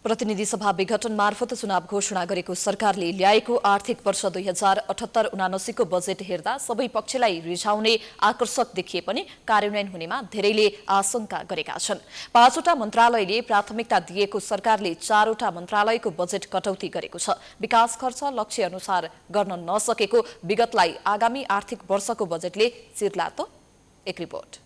प्रतिनिधि सभा विघटन मार्फत चुनाव घोषणा गरेको सरकारले ल्याएको आर्थिक वर्ष 2078-79 को बजेट हेर्दा सबै पक्षलाई रिझाउने आकर्षक देखिए पनि कार्यान्वयन हुनेमा धेरैले आशंका गरेका छन्। 5 वटा मन्त्रालयले प्राथमिकता दिएको सरकारले 4 वटा मन्त्रालयको बजेट कटौती गरेको छ। विकास खर्च लक्ष्य अनुसार गर्न नसकेको विगतलाई आगामी आर्थिक वर्षको बजेटले चिर्ला त। एक रिपोर्ट।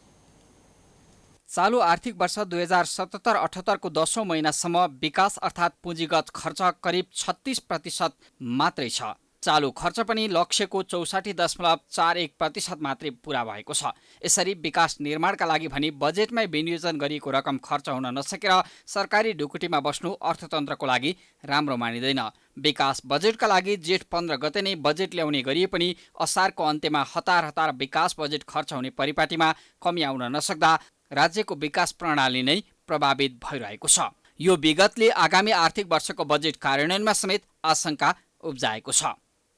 चालू आर्थिक वर्ष 2077-78 को 10औं महिनासम्म विकास अर्थात् पुँजीगत खर्च करिब 36% मात्रै छ। चालू खर्च पनि लक्ष्यको 64.41% मात्रै पूरा भएको छ। यसरी विकास निर्माणका लागि भनी बजेटमै विनियोजन गरिएको रकम खर्च हुन नसकेर सरकारी ढुकुटीमा बस्नु अर्थतन्त्रको लागि राम्रो मानिँदैन। विकास बजेटका लागि जेठ 15 गते नै बजेट ल्याउने गरिए पनि असारको अन्त्यमा हतार विकास बजेट खर्च हुने परिपाटीमा कमी आउन नसक्दा राज्यको विकास प्रणाली नै प्रभावित भइरहेको छ। यो विगतले आगामी आर्थिक वर्षको बजेट कार्यान्वयनमा समेत आशंका उब्जाएको छ।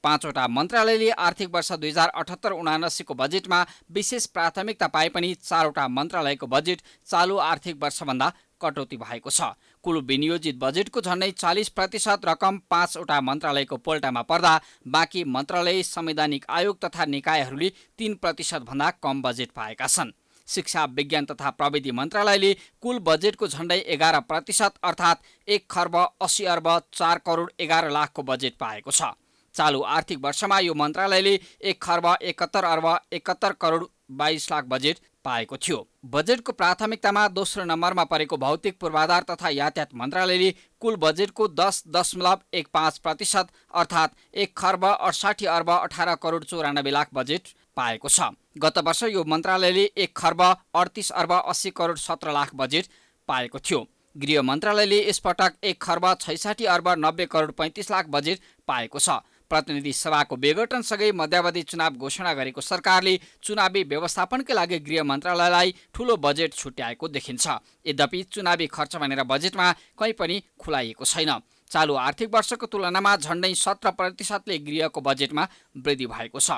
5 वटा मन्त्रालयले आर्थिक वर्ष 2078-79 को बजेटमा विशेष प्राथमिकता पाए पनि 4 वटा मन्त्रालयको बजेट चालू आर्थिक वर्षभन्दा कटौती भएको छ। कुल विनियोजित बजेटको झन्डै 40% रकम 5 वटा मन्त्रालयको पोल्टामा पर्दा बाँकी मन्त्रालय, संवैधानिक आयोग तथा निकायहरूले 3% भन्दा कम बजेट पाएका छन्। शिक्षा, विज्ञान तथा प्रविधि मन्त्रालयले कुल बजेटको झन्डै 11% अर्थात् 1 खर्ब 80 अर्ब 4 करोड 11 लाखको बजेट पाएको छ। चालू आर्थिक वर्षमा यो मन्त्रालयले 1 खर्ब 71 अर्ब 71 करोड 22 लाख बजेट पाएको थियो। बजेटको प्राथमिकतामा दोस्रो नम्बरमा परेको भौतिक पूर्वाधार तथा यातायात मन्त्रालयले कुल बजेटको 10.15% अर्थात् 1 खर्ब 68 अर्ब 18 करोड 94 लाख बजेट पाएको छ। गत वर्ष यो मन्त्रालयले 1 खर्ब 38 अर्ब 80 करोड 17 लाख बजेट पाएको थियो। गृह मन्त्रालयले यसपटक 1 खर्ब 66 अर्ब 90 करोड 35 लाख बजेट पाएको छ। प्रतिनिधि सभाको विघटनसँगै मध्यावधि चुनाव घोषणा गरेको सरकारले चुनावी व्यवस्थापनका लागि गृह मन्त्रालयलाई ठूलो बजेट छुट्याएको देखिन्छ। यद्यपि चुनावी खर्च भनेर बजेटमा कहीँ पनि खुलाइएको छैन। चालू आर्थिक वर्षको तुलनामा झन्डै 17%ले गृहको बजेटमा वृद्धि भएको छ।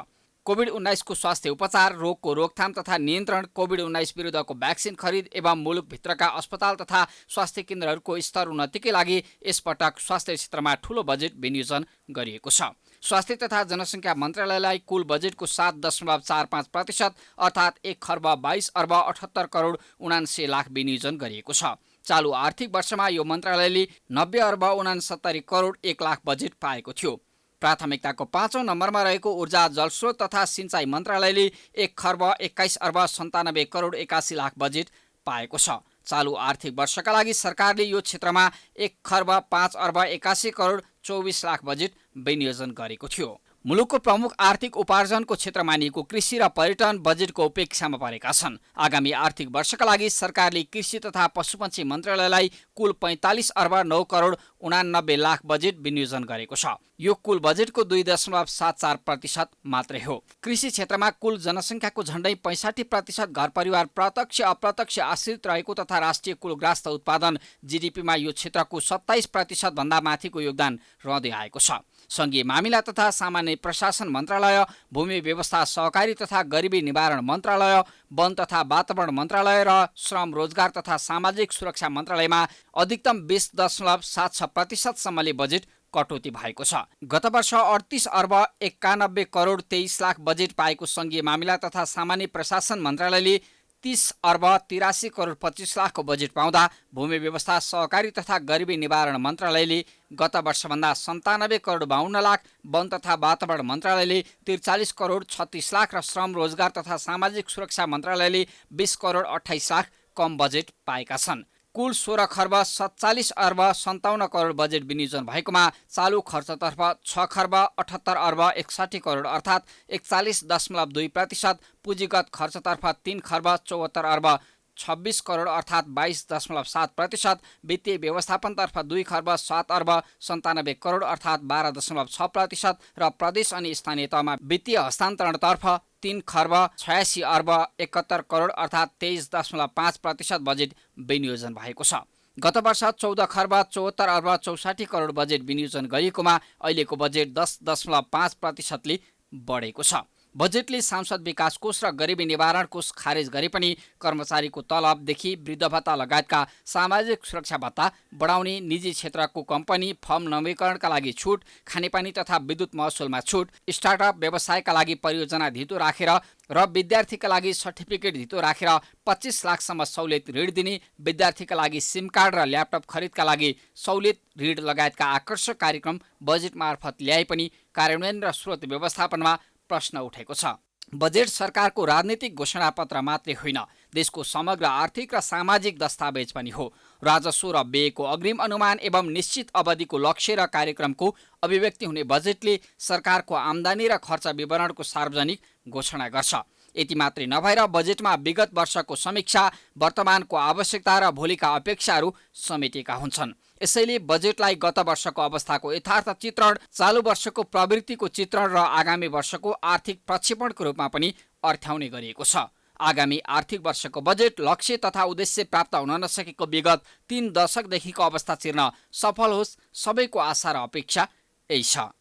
कोभिड-19 को स्वास्थ्य उपचार, रोगको रोकथाम तथा नियन्त्रण, कोभिड-19 विरुद्धको भ्याक्सिन खरिद एवं मुलुकभित्रका अस्पताल तथा स्वास्थ्य केन्द्रहरूको स्तर उन्नतिकै लागि यसपटक स्वास्थ्य क्षेत्रमा ठूलो बजेट विनियोजन गरिएको छ। स्वास्थ्य तथा जनसङ्ख्या मन्त्रालयलाई कुल बजेटको 7.45% अर्थात् 1 खर्ब 22 अर्ब 78 करोड 79 लाख विनियोजन गरिएको छ। चालू आर्थिक वर्षमा यो मन्त्रालयले 90 अर्ब 69 करोड 1 लाख बजेट पाएको थियो। प्राथमिकताको 5औं नम्बरमा रहेको ऊर्जा, जलस्रोत तथा सिंचाई मन्त्रालयले 1 खर्ब 21 अर्ब 97 करोड 81 लाख बजेट पाएको छ। चालू आर्थिक वर्षका लागि सरकारले यो क्षेत्रमा 1 खर्ब 5 अर्ब 81 करोड 24 लाख बजेट विनियोजन गरेको थियो। मुलुकको प्रमुख आर्थिक उपार्जनको क्षेत्र मानिएको कृषि र पर्यटन बजेटको उपेक्षामा परेका छन्। आगामी आर्थिक वर्षका लागि सरकारले कृषि तथा पशुपक्षी मन्त्रालयलाई कुल 45 अर्ब 9 करोड 89 लाख बजेट विनियोजन गरेको छ। यो कुल बजेटको 2.74% मात्रै हो। कृषि क्षेत्रमा कुल जनसङ्ख्याको झन्डै 65% घर परिवार प्रत्यक्ष अप्रत्यक्ष आश्रित रहेको तथा राष्ट्रिय कुलग्रास्त उत्पादन जीडीपीमा यो क्षेत्रको 27% भन्दा माथिको योगदान रहँदै आएको छ। संघीय मामिला तथा सामान्य प्रशासन मन्त्रालय, भूमि व्यवस्था सहकारी तथा गरिबी निवारण मन्त्रालय, वन तथा वातावरण मन्त्रालय र श्रम रोजगार तथा सामाजिक सुरक्षा मन्त्रालयमा अधिकतम 20.76% सम्मले बजेट कटौती भएको छ। गत वर्ष 38 अर्ब 91 करोड 23 लाख बजेट पाएको संघीय मामिला तथा सामान्य प्रशासन मन्त्रालयले 30 अर्ब 83 करोड 25 लाखको बजेट पाउँदा भूमि व्यवस्था सहकारी तथा गरिबी निवारण मन्त्रालयले गत वर्षभन्दा 97 करोड 52 लाख, वन तथा वातावरण मन्त्रालयले 43 करोड 36 लाख र श्रम रोजगार तथा सामाजिक सुरक्षा मन्त्रालयले 20 करोड 28 लाख कम बजेट पाएका छन्। कुल 16 खर्ब 47 अर्ब 57 करोड बजेट विनियोजन भएकोमा चालू खर्चतर्फ 6 खर्ब 78 अर्ब 61 करोड अर्थात् 41.2%, पुँजीगत खर्चतर्फ 3 खर्ब 74 अर्ब 26 करोड अर्थात् 22.7%, वित्तीय व्यवस्थापनतर्फ 2 खर्ब 7 अर्ब 97 करोड अर्थात् 12.6% र प्रदेश अनि स्थानीय तहमा वित्तीय हस्तान्तरणतर्फ 3 खर्ब 86 अर्ब 71 करोड अर्थात् 23.5% बजेट विनियोजन भएको छ। गत वर्ष 14 खर्ब 74 अर्ब 64 करोड बजेट विनियोजन गरिएकोमा अहिलेको बजेट 10.5%ले बढेको छ। बजेटले सांसद विकास कोष र गरिबी निवारण कोष खारेज गरे पनि कर्मचारीको तलबदेखि वृद्ध भत्ता लगायतका सामाजिक सुरक्षा भत्ता बढाउने, निजी क्षेत्रको कम्पनी फर्म नवीकरणका लागि छुट, खानेपानी तथा विद्युत महसुलमा छुट, स्टार्टअप व्यवसायका लागि परियोजना धितो राखेर र विद्यार्थीका लागि सर्टिफिकेट धितो राखेर 25 लाखसम्म सहुलियत ऋण दिने, विद्यार्थीका लागि सिम कार्ड र ल्यापटप खरिदका लागि सहुलियत ऋण लगायतका आकर्षक कार्यक्रम बजेट मार्फत ल्याए पनि कार्यान्वयन र स्रोत व्यवस्थापनमा प्रश्न उठेको छ। बजेट सरकारको राजनीतिक घोषणापत्र मात्रै होइन, देशको समग्र आर्थिक र सामाजिक दस्तावेज पनि हो। राजस्व र व्ययको अग्रिम अनुमान एवं निश्चित अवधिको लक्ष्य र कार्यक्रमको अभिव्यक्ति हुने बजेटले सरकारको आम्दानी र खर्च विवरणको सार्वजनिक घोषणा गर्छ। यति मात्रै नभएर बजेटमा विगत वर्षको समीक्षा, वर्तमानको आवश्यकता र भोलिका अपेक्षाहरू समेटिएका हुन्छन्। यसैले बजेटलाई गत वर्षको अवस्थाको यथार्थ चित्रण, चालु वर्षको प्रवृत्तिको चित्रण र आगामी वर्षको आर्थिक प्रक्षेपणको रूपमा पनि अर्थ्याउने गरिएको छ। आगामी आर्थिक वर्षको बजेट लक्ष्य तथा उद्देश्य प्राप्त हुन नसकेको विगत 3 दशकदेखिको अवस्था चिर्न सफल होस्, सबैको आशा र अपेक्षा यही छ।